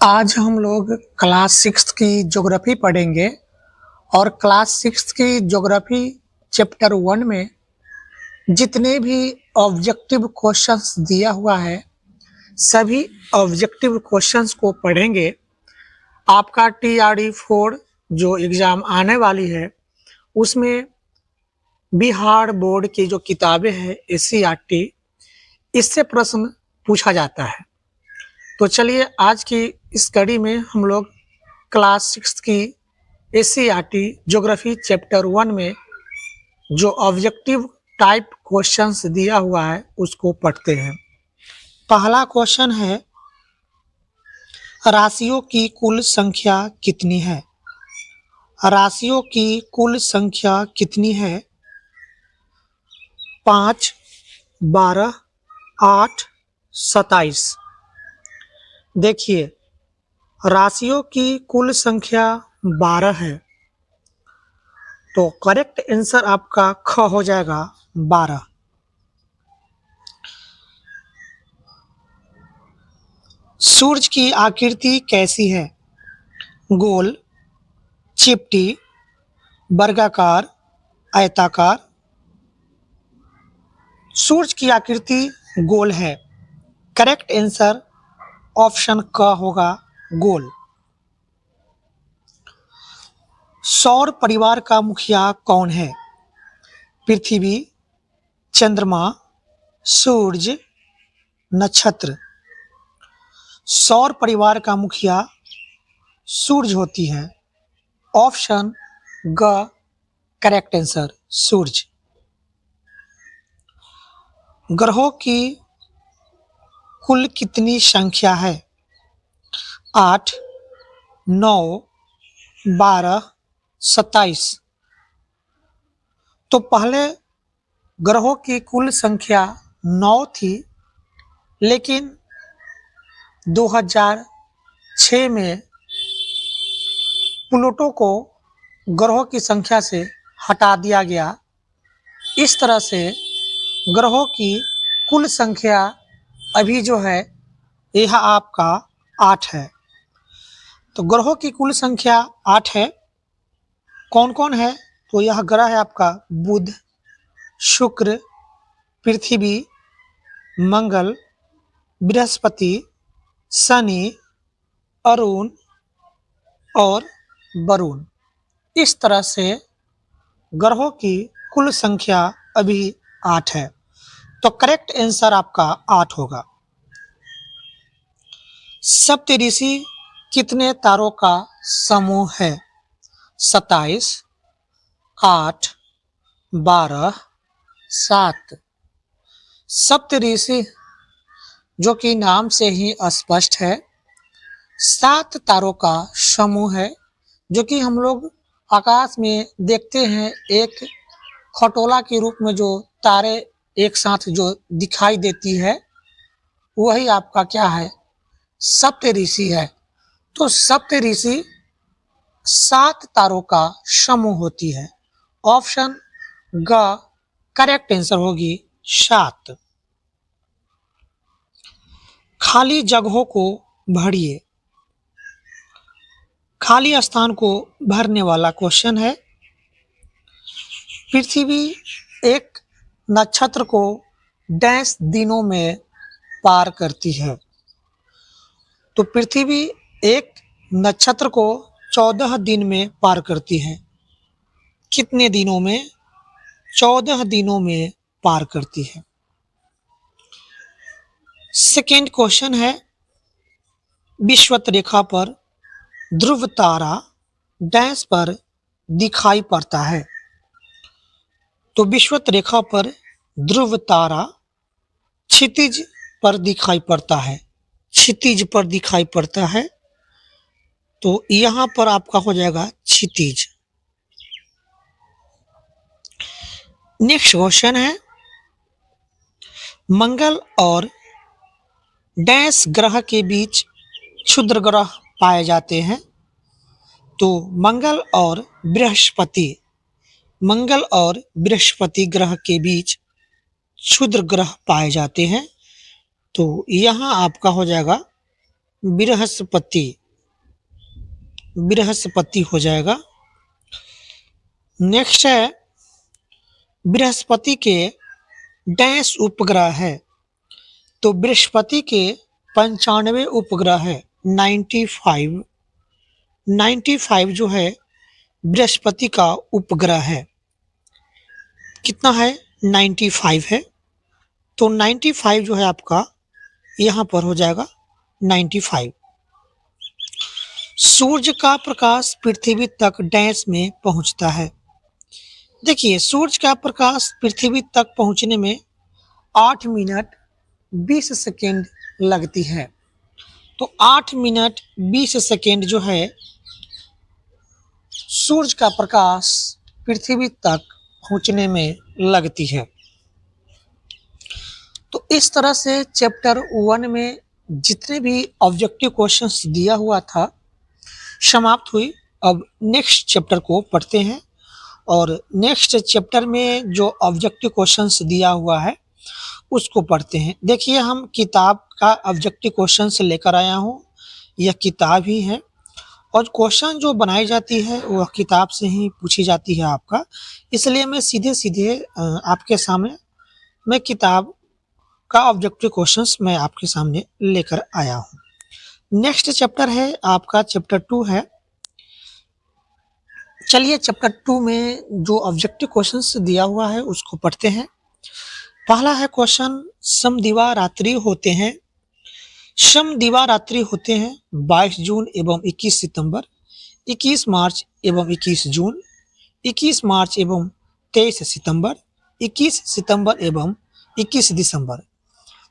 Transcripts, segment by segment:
आज हम लोग क्लास सिक्स्थ की ज्योग्राफी पढ़ेंगे और क्लास सिक्स्थ की ज्योग्राफी चैप्टर 1 में जितने भी ऑब्जेक्टिव क्वेश्चंस दिया हुआ है सभी ऑब्जेक्टिव क्वेश्चंस को पढ़ेंगे। आपका TRE 4 जो एग्ज़ाम आने वाली है उसमें बिहार बोर्ड की जो किताबें हैं SCERT इससे प्रश्न पूछा जाता है। तो चलिए आज की इस कड़ी में हम लोग क्लास सिक्स्थ की SCERT ज्योग्राफी चैप्टर 1 में जो ऑब्जेक्टिव टाइप क्वेश्चंस दिया हुआ है उसको पढ़ते हैं। पहला क्वेश्चन है, राशियों की कुल संख्या कितनी है? राशियों की कुल संख्या कितनी है? 5, 12, 8, 27। देखिए, राशियों की कुल संख्या 12 है, तो करेक्ट आंसर आपका ख हो जाएगा 12। सूर्य की आकृति कैसी है? गोल, चिपटी, वर्गाकार, आयताकार। सूर्य की आकृति गोल है। करेक्ट आंसर ऑप्शन क होगा, गोल। सौर परिवार का मुखिया कौन है? पृथ्वी, चंद्रमा, सूर्य, नक्षत्र। सौर परिवार का मुखिया सूर्य होती है। ऑप्शन ग करेक्ट आंसर, सूर्य। ग्रहों की कुल कितनी संख्या है? 8, 9, 12, 27। तो पहले ग्रहों की कुल संख्या 9 थी, लेकिन 2006 में प्लूटो को ग्रहों की संख्या से हटा दिया गया। इस तरह से ग्रहों की कुल संख्या अभी जो है यह आपका 8 है। तो ग्रहों की कुल संख्या 8 है। कौन कौन है? तो यह ग्रह है आपका बुध, शुक्र, पृथ्वी, मंगल, बृहस्पति, शनि, अरुण और वरुण। इस तरह से ग्रहों की कुल संख्या अभी 8 है। तो करेक्ट आंसर आपका 8 होगा। सप्तऋषि कितने तारों का समूह है? 27, 8, 12, 7। सप्तऋषि जो कि नाम से ही स्पष्ट है, 7 तारों का समूह है, जो कि हम लोग आकाश में देखते हैं। एक खटोला के रूप में जो तारे एक साथ जो दिखाई देती है वही आपका क्या है? सप्तऋषि है। तो सप्तऋषि 7 तारों का समूह होती है। ऑप्शन ग करेक्ट आंसर होगी 7। खाली जगहों को भरिए। खाली स्थान को भरने वाला क्वेश्चन है। पृथ्वी एक नक्षत्र को डैश दिनों में पार करती है। तो पृथ्वी एक नक्षत्र को 14 दिन में पार करती है। कितने दिनों में? 14 दिनों में पार करती है। सेकेंड क्वेश्चन है, विषुवत रेखा पर ध्रुव तारा डैश पर दिखाई पड़ता है। तो विषुवत रेखा पर ध्रुव तारा क्षितिज पर दिखाई पड़ता है। क्षितिज पर दिखाई पड़ता है, तो यहां पर आपका हो जाएगा क्षितिज। नेक्स्ट क्वेश्चन है, मंगल और डैश ग्रह के बीच क्षुद्र ग्रह पाए जाते हैं। तो मंगल और बृहस्पति ग्रह के बीच क्षुद्र ग्रह पाए जाते हैं। तो यहां आपका हो जाएगा बृहस्पति, बृहस्पति हो जाएगा। नेक्स्ट है बृहस्पति के डैश उपग्रह है, तो बृहस्पति के 95 उपग्रह है, 95, 95 जो है बृहस्पति का उपग्रह है। कितना है? 95 है, तो 95 जो है आपका यहाँ पर हो जाएगा 95। सूर्य का प्रकाश पृथ्वी तक डैश में पहुंचता है। देखिए, सूर्य का प्रकाश पृथ्वी तक पहुंचने में 8 मिनट 20 सेकेंड लगती है। तो 8 मिनट 20 सेकेंड जो है सूर्य का प्रकाश पृथ्वी तक पहुंचने में लगती है। तो इस तरह से चैप्टर 1 में जितने भी ऑब्जेक्टिव क्वेश्चंस दिया हुआ था समाप्त हुई। अब नेक्स्ट चैप्टर को पढ़ते हैं और नेक्स्ट चैप्टर में जो ऑब्जेक्टिव क्वेश्चंस दिया हुआ है उसको पढ़ते हैं। देखिए, हम किताब का ऑब्जेक्टिव क्वेश्चंस लेकर आया हूँ, यह किताब ही है और क्वेश्चन जो बनाई जाती है वह किताब से ही पूछी जाती है आपका, इसलिए मैं सीधे सीधे आपके सामने मैं किताब का ऑब्जेक्टिव क्वेश्चंस मैं आपके सामने लेकर आया हूँ। नेक्स्ट चैप्टर है आपका चैप्टर 2 है। चलिए चैप्टर 2 में जो ऑब्जेक्टिव क्वेश्चंस दिया हुआ है उसको पढ़ते हैं। पहला है क्वेश्चन, समदिवा रात्रि होते हैं, समदिवा रात्रि होते हैं 22 जून एवं 21 सितंबर, 21 मार्च एवं 21 जून, 21 मार्च एवं 23 सितंबर, 21 सितंबर एवं 21 दिसंबर।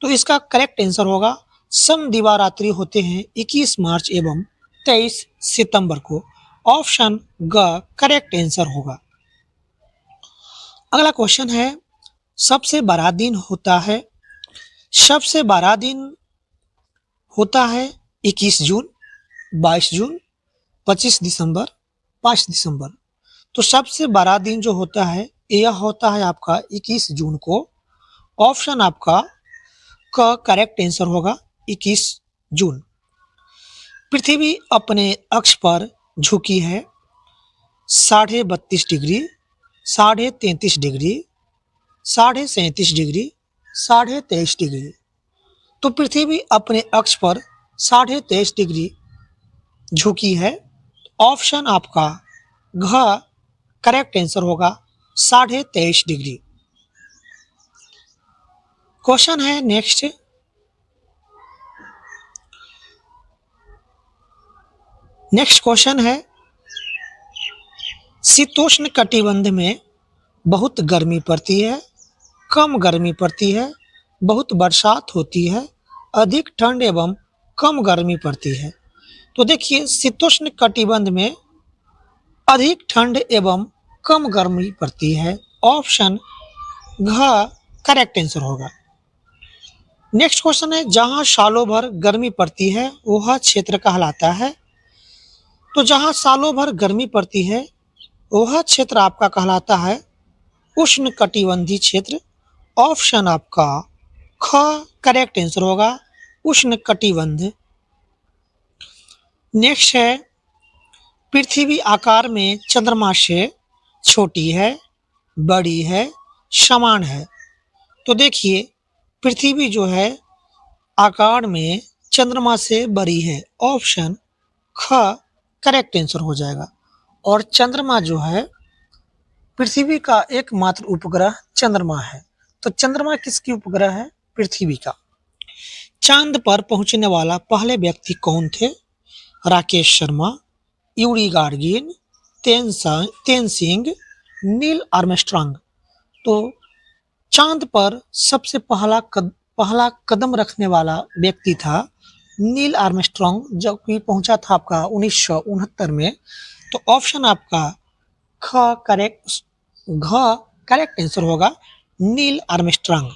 तो इसका करेक्ट आंसर होगा समदिवा रात्रि होते हैं 21 मार्च एवं 23 सितंबर को। ऑप्शन ग करेक्ट आंसर होगा। अगला क्वेश्चन है, सबसे बड़ा दिन होता है, सबसे बड़ा दिन होता है 21 जून, 22 जून, 25 दिसंबर, 5 दिसंबर। तो सबसे बड़ा दिन जो होता है यह होता है आपका 21 जून को। ऑप्शन आपका क करेक्ट आंसर होगा 21 जून। पृथ्वी अपने अक्ष पर झुकी है 32.5 डिग्री, 33.5 डिग्री, 37.5 डिग्री, 23.5 डिग्री। तो पृथ्वी अपने अक्ष पर 23.5 डिग्री झुकी है। ऑप्शन आपका घ करेक्ट आंसर होगा 23.5 डिग्री। क्वेश्चन है नेक्स्ट, नेक्स्ट क्वेश्चन है, शीतोष्ण कटिबंध में बहुत गर्मी पड़ती है, कम गर्मी पड़ती है, बहुत बरसात होती है, अधिक ठंड एवं कम गर्मी पड़ती है। तो देखिए, शीतोष्ण कटिबंध में अधिक ठंड एवं कम गर्मी पड़ती है। ऑप्शन घ करेक्ट आंसर होगा। नेक्स्ट क्वेश्चन है, जहां सालों भर गर्मी पड़ती है वह क्षेत्र कहलाता है। तो जहां सालों भर गर्मी पड़ती है वह क्षेत्र आपका कहलाता है उष्ण कटिबंधीय क्षेत्र। ऑप्शन आपका ख करेक्ट आंसर होगा, उष्ण कटिबंध। नेक्स्ट है, पृथ्वी आकार में चंद्रमा से छोटी है, बड़ी है, समान है। तो देखिए, पृथ्वी जो है आकार में चंद्रमा से बड़ी है। ऑप्शन ख करेक्ट आंसर हो जाएगा। और चंद्रमा जो है पृथ्वी का एकमात्र उपग्रह चंद्रमा है। तो चंद्रमा किसकी उपग्रह है? पृथ्वी का। चांद पर पहुंचने वाला पहले व्यक्ति कौन थे? Rakesh Sharma, Yuri Gagarin, Tenzing, Neil Armstrong. तो चांद पर सबसे पहला कदम रखने वाला व्यक्ति था नील आर्मस्ट्रांग, जो कि पहुंचा था आपका 1969 में। तो ऑप्शन आपका घ करेक्ट आंसर होगा, नील आर्मस्ट्रांग।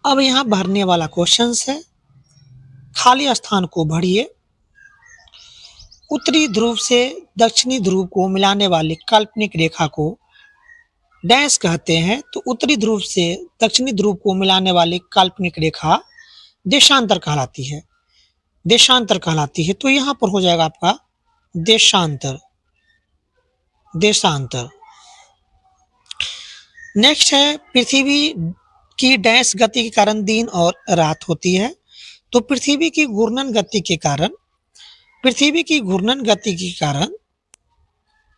अब यहाँ भरने वाला क्वेश्चन है, खाली स्थान को भरिए। उत्तरी ध्रुव से दक्षिणी ध्रुव को मिलाने वाली काल्पनिक रेखा को डैश कहते हैं। तो उत्तरी ध्रुव से दक्षिणी ध्रुव को मिलाने वाली काल्पनिक रेखा देशांतर कहलाती है। देशांतर कहलाती है। तो यहाँ पर हो जाएगा आपका देशांतर, देशांतर। नेक्स्ट है पृथ्वी की डैश गति के कारण दिन और रात होती है। तो पृथ्वी की घूर्णन गति के कारण, पृथ्वी की घूर्णन गति के कारण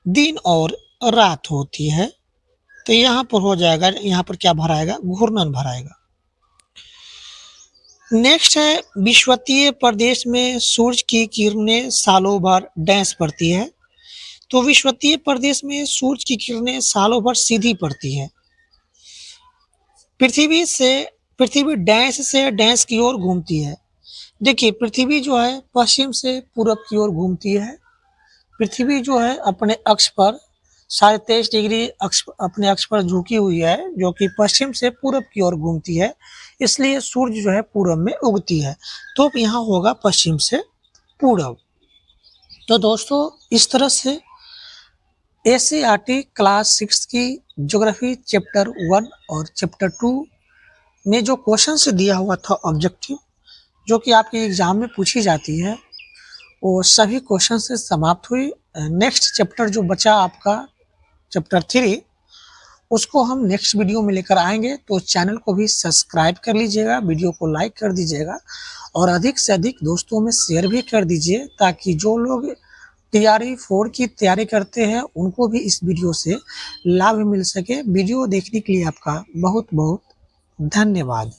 दिन और रात होती है। तो यहाँ पर हो जाएगा, यहाँ पर क्या भराएगा, घूर्णन भराएगा। नेक्स्ट है विषुवतीय प्रदेश में सूर्य की किरणें सालों भर डैश पड़ती है। तो विषुवतीय प्रदेश में सूर्य की किरणें सालों भर सीधी पड़ती है। पृथ्वी डैश से डैश की ओर घूमती है। देखिए पृथ्वी जो है पश्चिम से पूरब की ओर घूमती है। पृथ्वी जो है अपने अक्ष पर 23.5 डिग्री अपने अक्ष पर झुकी हुई है, जो कि पश्चिम से पूरब की ओर घूमती है, इसलिए सूर्य जो है पूरब में उगती है। तो यहाँ होगा पश्चिम से पूरब। तो दोस्तों इस तरह से एससीईआरटी क्लास 6 की ज्योग्राफी चैप्टर 1 और चैप्टर 2 में जो क्वेश्चन दिया हुआ था ऑब्जेक्टिव, जो कि आपके एग्जाम में पूछी जाती है, वो सभी क्वेश्चन से समाप्त हुई। नेक्स्ट चैप्टर जो बचा आपका चैप्टर 3, उसको हम नेक्स्ट वीडियो में लेकर आएंगे। तो चैनल को भी सब्सक्राइब कर लीजिएगा, वीडियो को लाइक कर दीजिएगा और अधिक से अधिक दोस्तों में शेयर भी कर दीजिए, ताकि जो लोग तैयारी 4 की तैयारी करते हैं उनको भी इस वीडियो से लाभ मिल सके। वीडियो देखने के लिए आपका बहुत बहुत धन्यवाद।